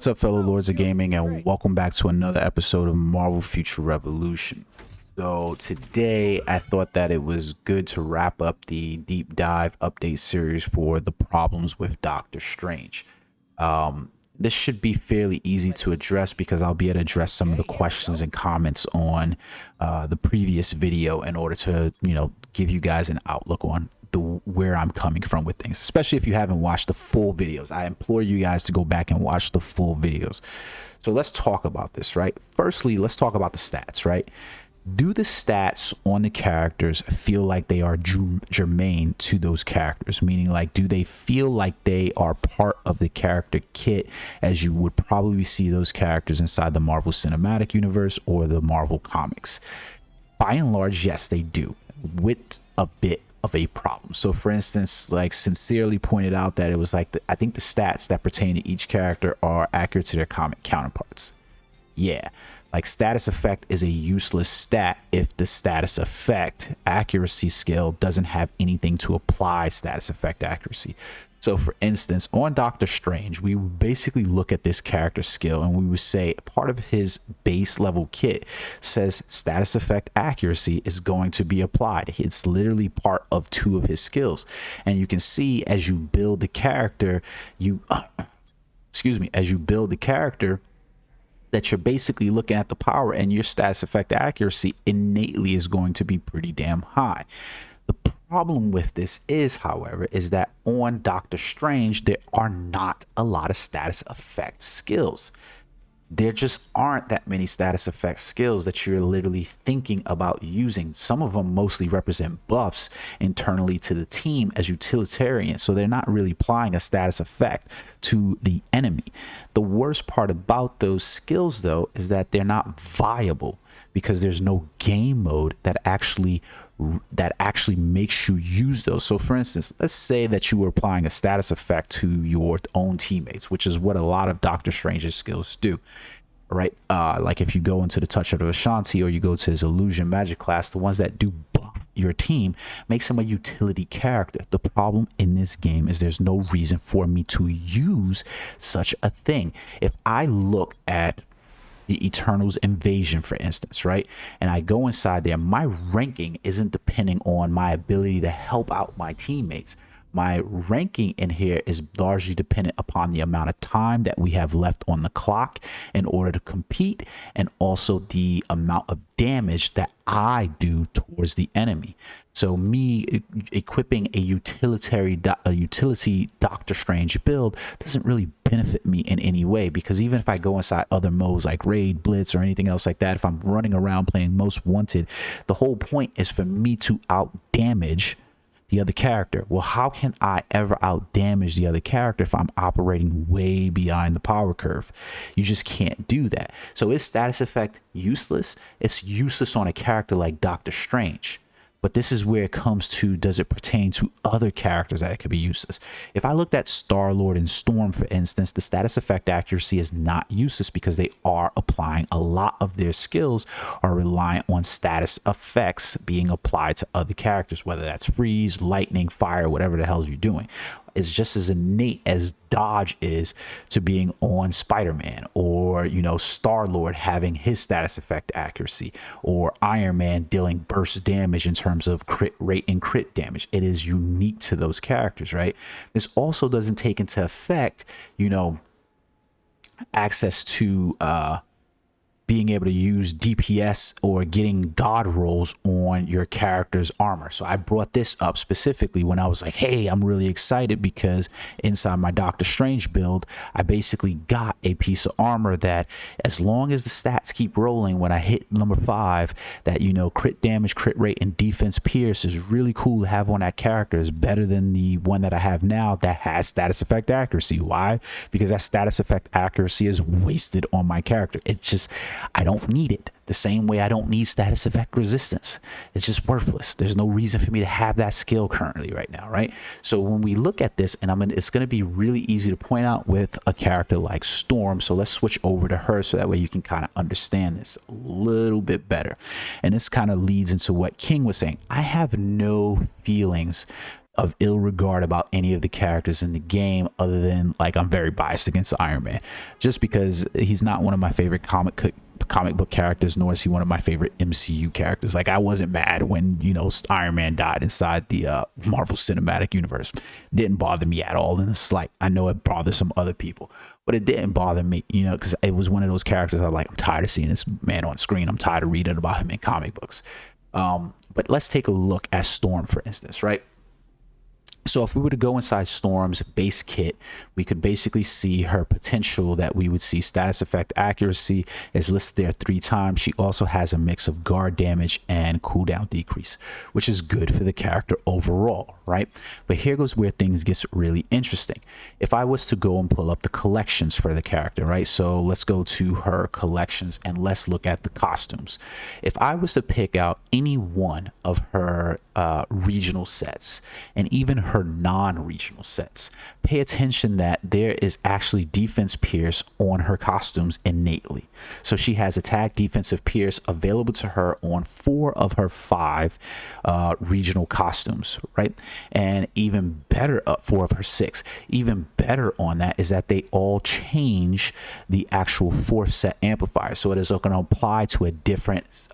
What's up, fellow lords of gaming, and welcome back to another episode of Marvel Future Revolution. So today I thought that it was good to wrap up the deep dive update series for the problems with Doctor Strange. This should be fairly easy to address because I'll be able to address some of the questions and comments on the previous video in order to, give you guys an outlook on where I'm coming from with things, especially if you haven't watched the full videos. I implore you guys to go back and watch the full videos. So let's talk about this, right? Firstly, let's talk about the stats, right? Do the stats on the characters feel like they are germane to those characters? Meaning, like, do they feel like they are part of the character kit as you would probably see those characters inside the Marvel Cinematic Universe or the Marvel Comics? By and large, yes, they do, with a bit of a problem. So for instance, like Sincerely pointed out that it was like I think the stats that pertain to each character are accurate to their comic counterparts. Yeah, like status effect is a useless stat if the status effect accuracy skill doesn't have anything to apply status effect accuracy. So for instance, on Doctor Strange, we would basically look at this character skill and we would say part of his base level kit says status effect accuracy is going to be applied. It's literally part of 2 of his skills. And you can see as you build the character, as you build the character, that you're basically looking at the power and your status effect accuracy innately is going to be pretty damn high. The problem with this is, however, is that on Doctor Strange, there are not a lot of status effect skills. There just aren't that many status effect skills that you're literally thinking about using. Some of them mostly represent buffs internally to the team as utilitarian, so they're not really applying a status effect to the enemy. The worst part about those skills, though, is that they're not viable because there's no game mode that actually makes you use those. So for instance, let's say that you were applying a status effect to your own teammates, which is what a lot of Doctor Strange's skills do, right? Like if you go into the Touch of Ashanti or you go to his Illusion Magic class, the ones that do buff your team makes him a utility character. The problem in this game is there's no reason for me to use such a thing. If I look at the Eternals invasion, for instance, right, and I go inside there, my ranking isn't depending on my ability to help out my teammates. My ranking in here is largely dependent upon the amount of time that we have left on the clock in order to compete, and also the amount of damage that I do towards the enemy. So me equipping a utility Doctor Strange build doesn't really benefit me in any way, because even if I go inside other modes like Raid, Blitz, or anything else like that, if I'm running around playing Most Wanted, the whole point is for me to out damage the other character. Well, how can I ever out damage the other character if I'm operating way behind the power curve? You just can't do that. So is status effect useless? It's useless on a character like Doctor Strange. But this is where it comes to, does it pertain to other characters that it could be useless? If I looked at Star-Lord and Storm, for instance, the status effect accuracy is not useless because they are applying a lot of their skills are reliant on status effects being applied to other characters, whether that's freeze, lightning, fire, whatever the hell you're doing. Is just as innate as dodge is to being on Spider-Man, or Star-Lord having his status effect accuracy, or Iron Man dealing burst damage in terms of crit rate and crit damage. It is unique to those characters, right? This also doesn't take into effect access to being able to use DPS or getting god rolls on your character's armor. So I brought this up specifically when I was like, hey, I'm really excited because inside my Doctor Strange build, I basically got a piece of armor that, as long as the stats keep rolling when I hit number 5, that crit damage, crit rate, and defense pierce is really cool to have on that character. Is better than the one that I have now that has status effect accuracy. Why? Because that status effect accuracy is wasted on my character. It's just, I don't need it. The same way I don't need status effect resistance. It's just worthless. There's no reason for me to have that skill currently right now, right? So when we look at this, and it's going to be really easy to point out with a character like Storm. So let's switch over to her so that way you can kind of understand this a little bit better. And this kind of leads into what King was saying. I have no feelings of ill regard about any of the characters in the game, other than like I'm very biased against Iron Man, just because he's not one of my favorite comic book characters, nor is he one of my favorite MCU characters. Like, I wasn't mad when, you know, Iron Man died inside the Marvel Cinematic Universe. Didn't bother me at all in the slight. I know it bothers some other people, but it didn't bother me, you know, because it was one of those characters I'm tired of seeing this man on screen. I'm tired of reading about him in comic books. But let's take a look at Storm, for instance, right? So if we were to go inside Storm's base kit, we could basically see her potential that we would see. Status effect accuracy is listed there 3 times. She also has a mix of guard damage and cooldown decrease, which is good for the character overall, right? But here goes where things gets really interesting. If I was to go and pull up the collections for the character, right? So let's go to her collections and let's look at the costumes. If I was to pick out any one of her regional sets and even her non-regional sets, pay attention that there is actually defense pierce on her costumes innately. So she has attack defensive pierce available to her on 4 of her 5 regional costumes, right? And even better, 4 of her 6. Even better on that is that they all change the actual 4th set amplifier, so it is going to apply to a different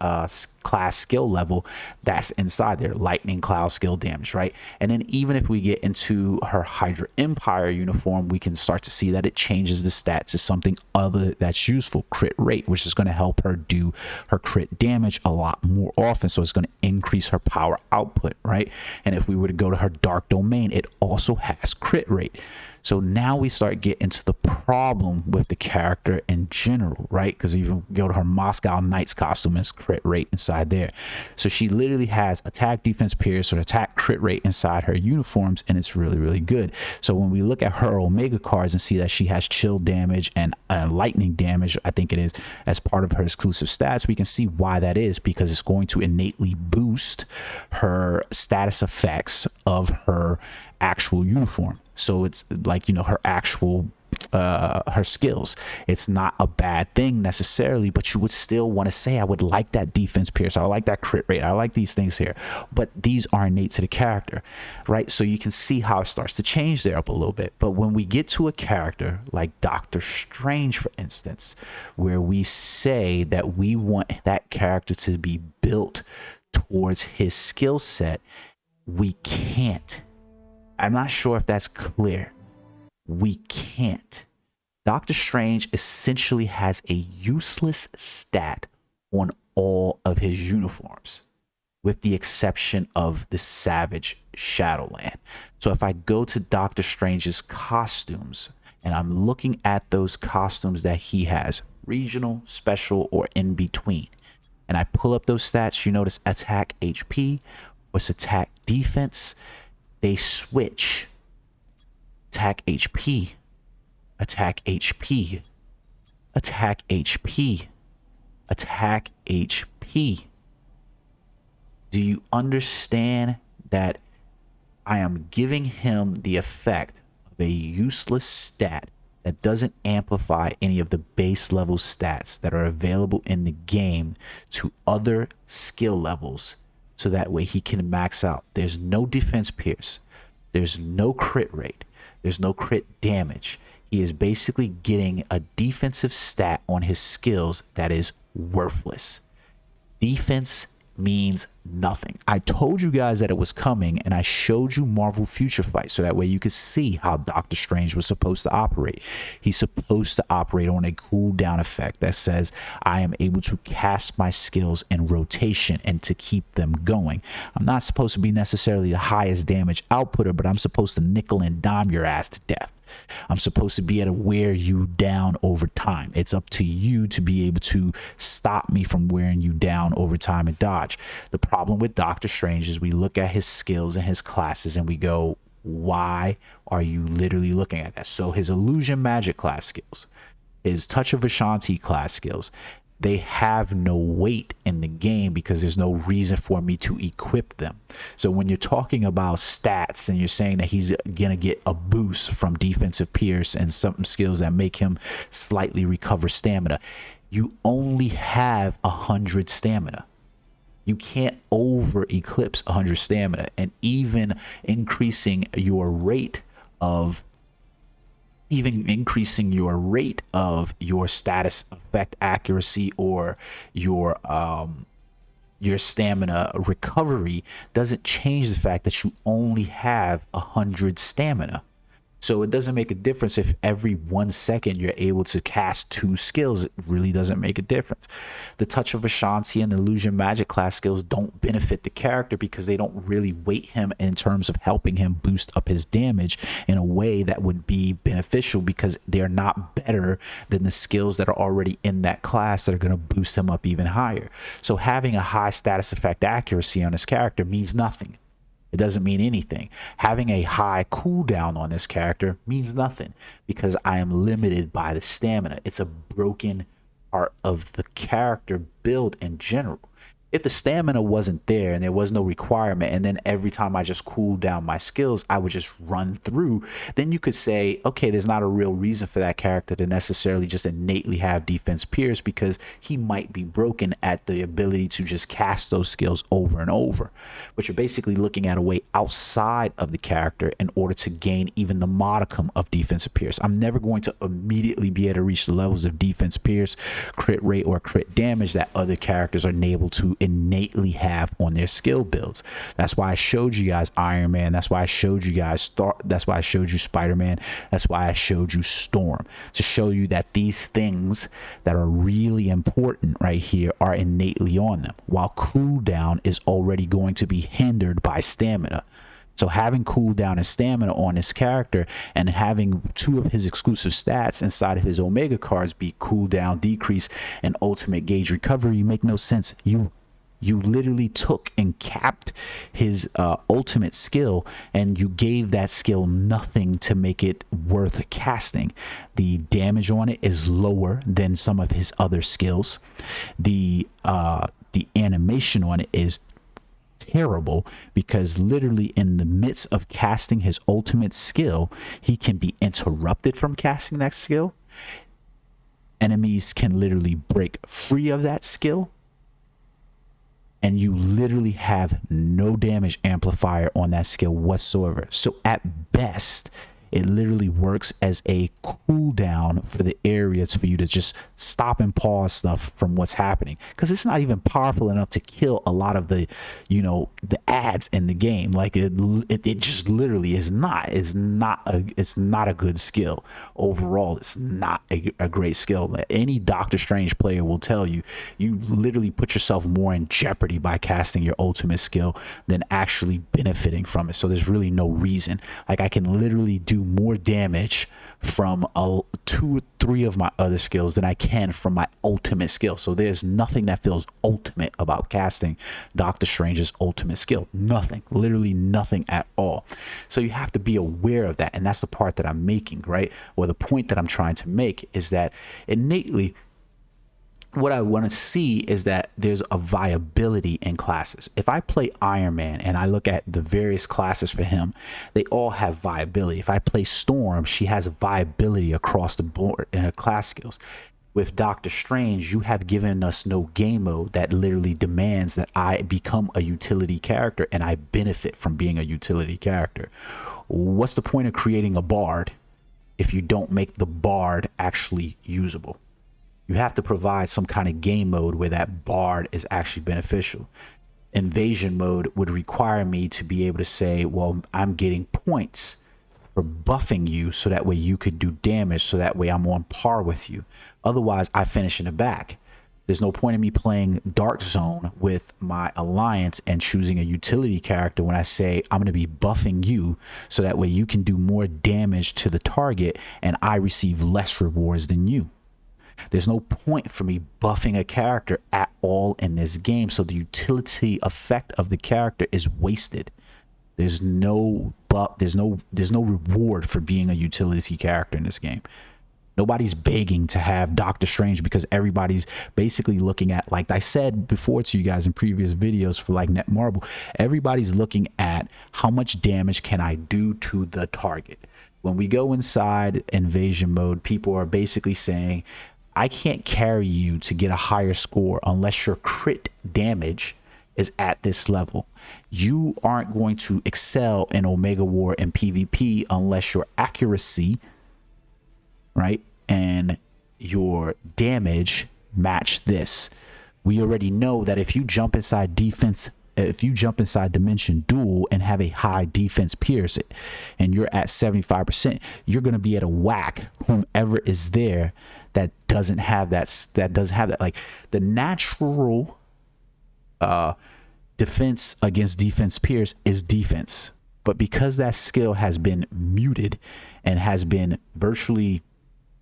class skill level that's inside there. Lightning, cloud, skill, damage, right? And then even if we get into her Hydra Empire uniform, we can start to see that it changes the stats to something other that's useful, crit rate, which is going to help her do her crit damage a lot more often. So it's going to increase her power output, right? And if we were to go to her Dark Domain, it also has crit rate. So now we start getting into the problem with the character in general, right? Because even go to her Moscow Knights costume, is crit rate inside there. So she literally has attack, defense, pierce, or attack, crit rate inside her uniforms, and it's really, really good. So when we look at her Omega cards and see that she has chill damage and lightning damage, I think it is, as part of her exclusive stats, we can see why that is, because it's going to innately boost her status effects of her actual uniform. So it's like, you know, her actual her skills. It's not a bad thing necessarily, but you would still want to say, I would like that defense pierce, I like that crit rate, I like these things here, but these are innate to the character, right? So you can see how it starts to change there up a little bit. But when we get to a character like Doctor Strange, for instance, where we say that we want that character to be built towards his skill set, we can't. I'm not sure if that's clear. We can't. Doctor Strange essentially has a useless stat on all of his uniforms, with the exception of the Savage Shadowland. So if I go to Doctor Strange's costumes and I'm looking at those costumes that he has, regional, special, or in between, and I pull up those stats, you notice attack HP, what's attack defense, they switch. Attack HP, attack HP, attack HP, attack HP. Do you understand that I am giving him the effect of a useless stat that doesn't amplify any of the base level stats that are available in the game to other skill levels, so that way he can max out? There's no defense pierce, there's no crit rate, there's no crit damage. He is basically getting a defensive stat on his skills that is worthless. Defense means nothing. I told you guys that it was coming, and I showed you Marvel Future Fight so that way you could see how Doctor Strange was supposed to operate. He's supposed to operate on a cooldown effect that says I am able to cast my skills in rotation and to keep them going. I'm not supposed to be necessarily the highest damage outputter, but I'm supposed to nickel and dime your ass to death. I'm supposed to be able to wear you down over time. It's up to you to be able to stop me from wearing you down over time and dodge. The problem with Doctor Strange is we look at his skills and his classes and we go, why are you literally looking at that? So his illusion magic class skills, his touch of Ashanti class skills, they have no weight in the game because there's no reason for me to equip them. So when you're talking about stats and you're saying that he's gonna get a boost from defensive pierce and some skills that make him slightly recover stamina, you only have 100 stamina. You can't over eclipse 100 stamina, and even increasing your rate of your status effect accuracy or your stamina recovery doesn't change the fact that you only have 100 stamina. So it doesn't make a difference if every 1 second you're able to cast 2 skills. It really doesn't make a difference. The Touch of Ashanti and the Illusion Magic class skills don't benefit the character because they don't really weight him in terms of helping him boost up his damage in a way that would be beneficial, because they're not better than the skills that are already in that class that are going to boost him up even higher. So having a high status effect accuracy on his character means nothing. It doesn't mean anything. Having a high cooldown on this character means nothing because I am limited by the stamina. It's a broken part of the character build in general. If the stamina wasn't there and there was no requirement, and then every time I just cooled down my skills, I would just run through, then you could say, okay, there's not a real reason for that character to necessarily just innately have defense pierce, because he might be broken at the ability to just cast those skills over and over. But you're basically looking at a way outside of the character in order to gain even the modicum of defensive pierce. I'm never going to immediately be able to reach the levels of defense pierce, crit rate, or crit damage that other characters are able to innately have on their skill builds. That's why I showed you guys Iron Man. That's why I showed you guys that's why I showed you Spider-Man. That's why I showed you Storm, to show you that these things that are really important right here are innately on them, while cooldown is already going to be hindered by stamina. So having cooldown and stamina on his character, and having 2 of his exclusive stats inside of his Omega cards be cooldown decrease and ultimate gauge recovery, make no sense. You literally took and capped his ultimate skill, and you gave that skill nothing to make it worth casting. The damage on it is lower than some of his other skills. The animation on it is terrible, because literally in the midst of casting his ultimate skill, he can be interrupted from casting that skill. Enemies can literally break free of that skill, and you literally have no damage amplifier on that skill whatsoever. So at best, it literally works as a cooldown for the areas for you to just stop and pause stuff from what's happening, because it's not even powerful enough to kill a lot of the, the ads in the game. Like it just literally is not. It's not a good skill overall. It's not a great skill. Any Doctor Strange player will tell you, you literally put yourself more in jeopardy by casting your ultimate skill than actually benefiting from it. So there's really no reason. Like, I can literally do more damage from 2 or 3 of my other skills than I can from my ultimate skill. So there's nothing that feels ultimate about casting Doctor Strange's ultimate skill. Nothing, literally nothing at all. So you have to be aware of that, and that's the part that I'm making, right? Or the point that I'm trying to make is that innately, what I want to see is that there's a viability in classes. If I play Iron Man and I look at the various classes for him, they all have viability. If I play Storm, she has viability across the board in her class skills. With Doctor Strange, you have given us no game mode that literally demands that I become a utility character and I benefit from being a utility character. What's the point of creating a bard if you don't make the bard actually usable? You have to provide some kind of game mode where that bard is actually beneficial. Invasion mode would require me to be able to say, well, I'm getting points for buffing you so that way you could do damage, so that way I'm on par with you. Otherwise, I finish in the back. There's no point in me playing Dark Zone with my alliance and choosing a utility character when I say I'm going to be buffing you so that way you can do more damage to the target and I receive less rewards than you. There's no point for me buffing a character at all in this game, so the utility effect of the character is wasted. There's no buff, there's no reward for being a utility character in this game. Nobody's begging to have Doctor Strange because everybody's basically looking at, like I said before to you guys in previous videos for like Netmarble, everybody's looking at how much damage can I do to the target. When we go inside invasion mode, people are basically saying, I can't carry you to get a higher score unless your crit damage is at this level. You aren't going to excel in Omega War and PvP unless your accuracy, right, and your damage match this. We already know that if you jump inside Dimension Duel and have a high defense pierce and you're at 75%, you're going to be at a whack whomever is there that doesn't have that, like the natural defense against defense pierce is defense. But because that skill has been muted and has been virtually,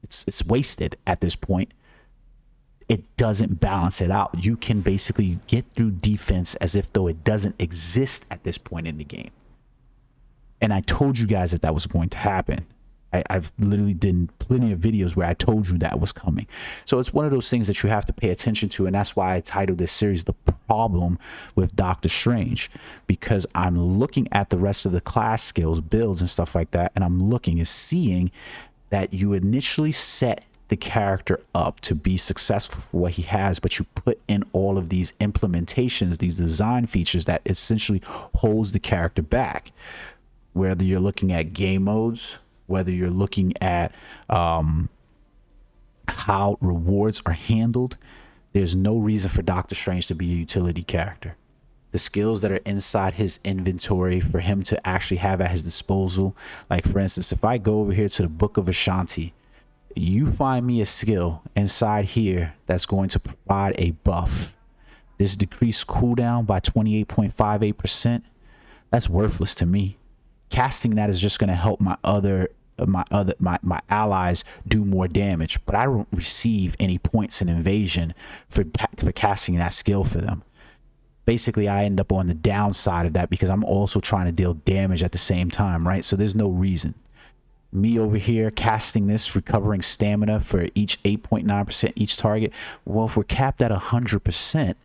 it's wasted at this point, it doesn't balance it out. You can basically get through defense as if though it doesn't exist at this point in the game. And I told you guys that was going to happen. I've literally done plenty of videos where I told you that was coming. So it's one of those things that you have to pay attention to, and that's why I titled this series The Problem with Doctor Strange, because I'm looking at the rest of the class skills, builds and stuff like that, and I'm looking and seeing that you initially set the character up to be successful for what he has, but you put in all of these implementations, these design features that essentially holds the character back. Whether you're looking at game modes, whether you're looking at how rewards are handled, there's no reason for Doctor Strange to be a utility character. The skills that are inside his inventory for him to actually have at his disposal, like for instance, if I go over here to the Book of Ashanti, you find me a skill inside here that's going to provide a buff. This decreased cooldown by 28.58%. That's worthless to me. Casting that is just going to help my allies do more damage, but I don't receive any points in invasion for casting that skill for them. Basically, I end up on the downside of that because I'm also trying to deal damage at the same time, right? So there's no reason. Me over here casting this, recovering stamina for each 8.9% each target. Well, if we're capped at 100%,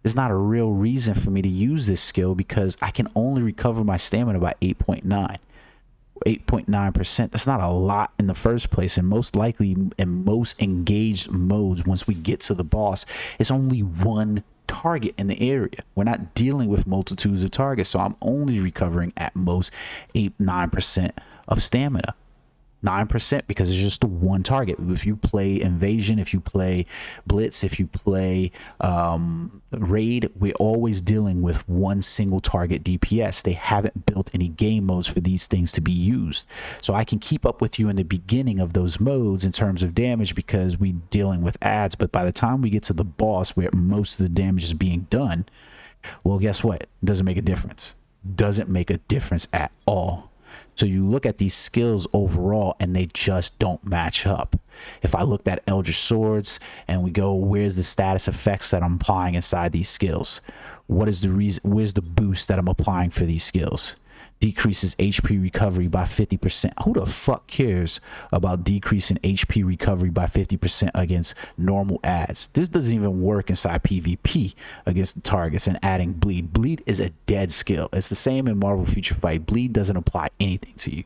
there's not a real reason for me to use this skill because I can only recover my stamina by 8.9%. That's not a lot in the first place, and most likely in most engaged modes, once we get to the boss, it's only one target in the area. We're not dealing with multitudes of targets, so I'm only recovering at most 8-9% of stamina. 9% because it's just the one target. If you play invasion, if you play blitz, if you play raid, we're always dealing with one single target DPS. They haven't built any game modes for these things to be used, so I can keep up with you in the beginning of those modes in terms of damage because we're dealing with ads. But by the time we get to the boss where most of the damage is being done, well, guess what? It doesn't make a difference. Doesn't make a difference at all. So you look at these skills overall and they just don't match up. If I looked at Eldritch Swords and we go, where's the status effects that I'm applying inside these skills? What is the reason? Where's the boost that I'm applying for these skills? Decreases HP recovery by 50%. Who the fuck cares about decreasing HP recovery by 50% against normal ads? This doesn't even work inside PvP against the targets. And adding bleed. Bleed is a dead skill. It's the same in Marvel Future Fight. Bleed doesn't apply anything to you.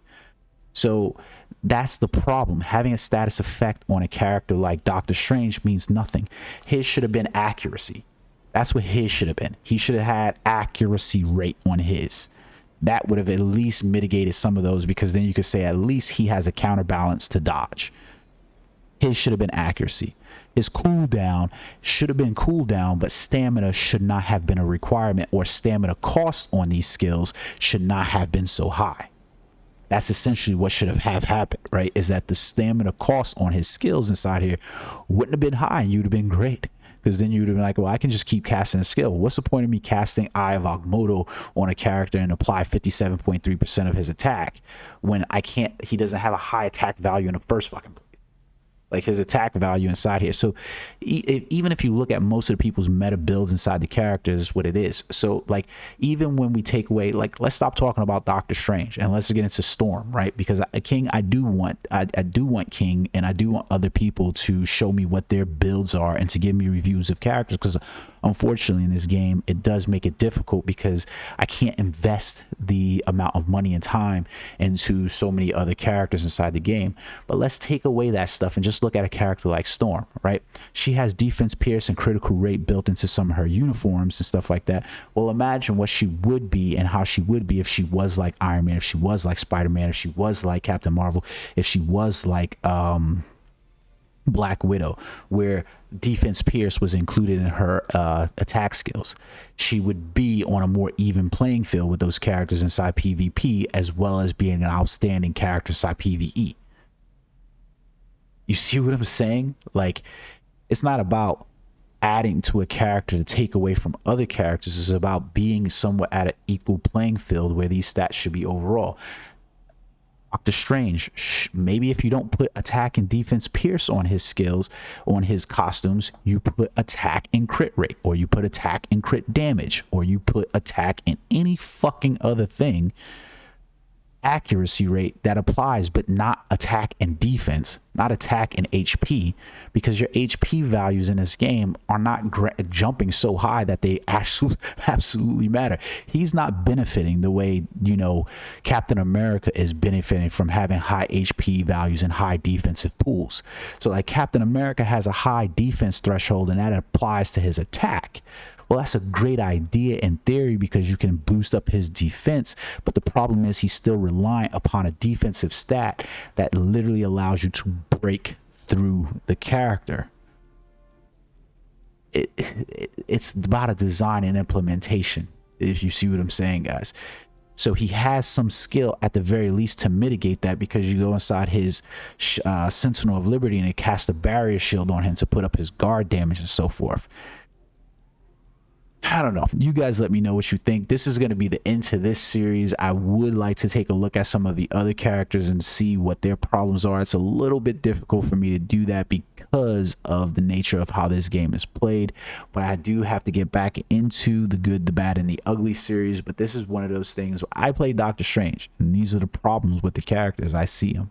So that's the problem. Having a status effect on a character like Doctor Strange means nothing. His should have been accuracy. That's what his should have been. He should have had accuracy rate on his. That would have at least mitigated some of those, because then you could say at least he has a counterbalance to dodge. His should have been accuracy. His cooldown should have been cooldown, but stamina should not have been a requirement, or stamina cost on these skills should not have been so high. That's essentially what should have happened, right? Is that the stamina cost on his skills inside here wouldn't have been high, and you'd have been great. Because then you would have been like, well, I can just keep casting a skill. What's the point of me casting Eye of Agamotto on a character and apply 57.3% of his attack when I can't, he doesn't have a high attack value in the first fucking place? Like his attack value inside here. So even if you look at most of the people's meta builds inside the characters, is what it is. So like, even when we take away, like, let's stop talking about Doctor Strange and let's get into Storm, right? Because King, I do want King, and I do want other people to show me what their builds are and to give me reviews of characters, because Unfortunately, in this game, it does make it difficult because I can't invest the amount of money and time into so many other characters inside the game. But let's take away that stuff and just look at a character like Storm, right? She has defense, pierce, and critical rate built into some of her uniforms and stuff like that. Well, imagine what she would be and how she would be if she was like Iron Man, if she was like Spider-Man, if she was like Captain Marvel, if she was like Black Widow, where defense pierce was included in her attack skills. She would be on a more even playing field with those characters inside PvP, as well as being an outstanding character inside PvE. You see what I'm saying? Like, it's not about adding to a character to take away from other characters. It's about being somewhat at an equal playing field where these stats should be overall. Doctor Strange, maybe if you don't put attack and defense pierce on his skills, on his costumes, you put attack and crit rate, or you put attack and crit damage, or you put attack and any fucking other thing, accuracy rate that applies, but not attack and defense, not attack and HP, because your HP values in this game are not jumping so high that they absolutely matter. He's not benefiting the way, you know, Captain America is benefiting from having high HP values and high defensive pools. So like Captain America has a high defense threshold and that applies to his attack. Well, that's a great idea in theory because you can boost up his defense, but the problem is he's still reliant upon a defensive stat that literally allows you to break through the character. It's about a design and implementation, if you see what I'm saying, guys. So he has some skill at the very least to mitigate that, because you go inside his Sentinel of Liberty and it casts a barrier shield on him to put up his guard damage and so forth. I don't know. You guys let me know what you think. This is going to be the end to this series. I would like to take a look at some of the other characters and see what their problems are. It's a little bit difficult for me to do that because of the nature of how this game is played. But I do have to get back into the good, the bad, and the ugly series. But this is one of those things where I play Doctor Strange, and these are the problems with the characters. I see them.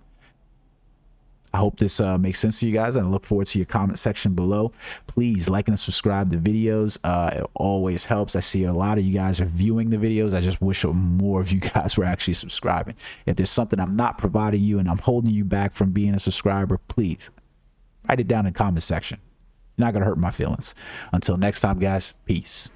I hope this makes sense to you guys. I look forward to your comment section below. Please like and subscribe to videos. It always helps. I see a lot of you guys are viewing the videos. I just wish more of you guys were actually subscribing. If there's something I'm not providing you and I'm holding you back from being a subscriber, please write it down in the comment section. You're not going to hurt my feelings. Until next time, guys, peace.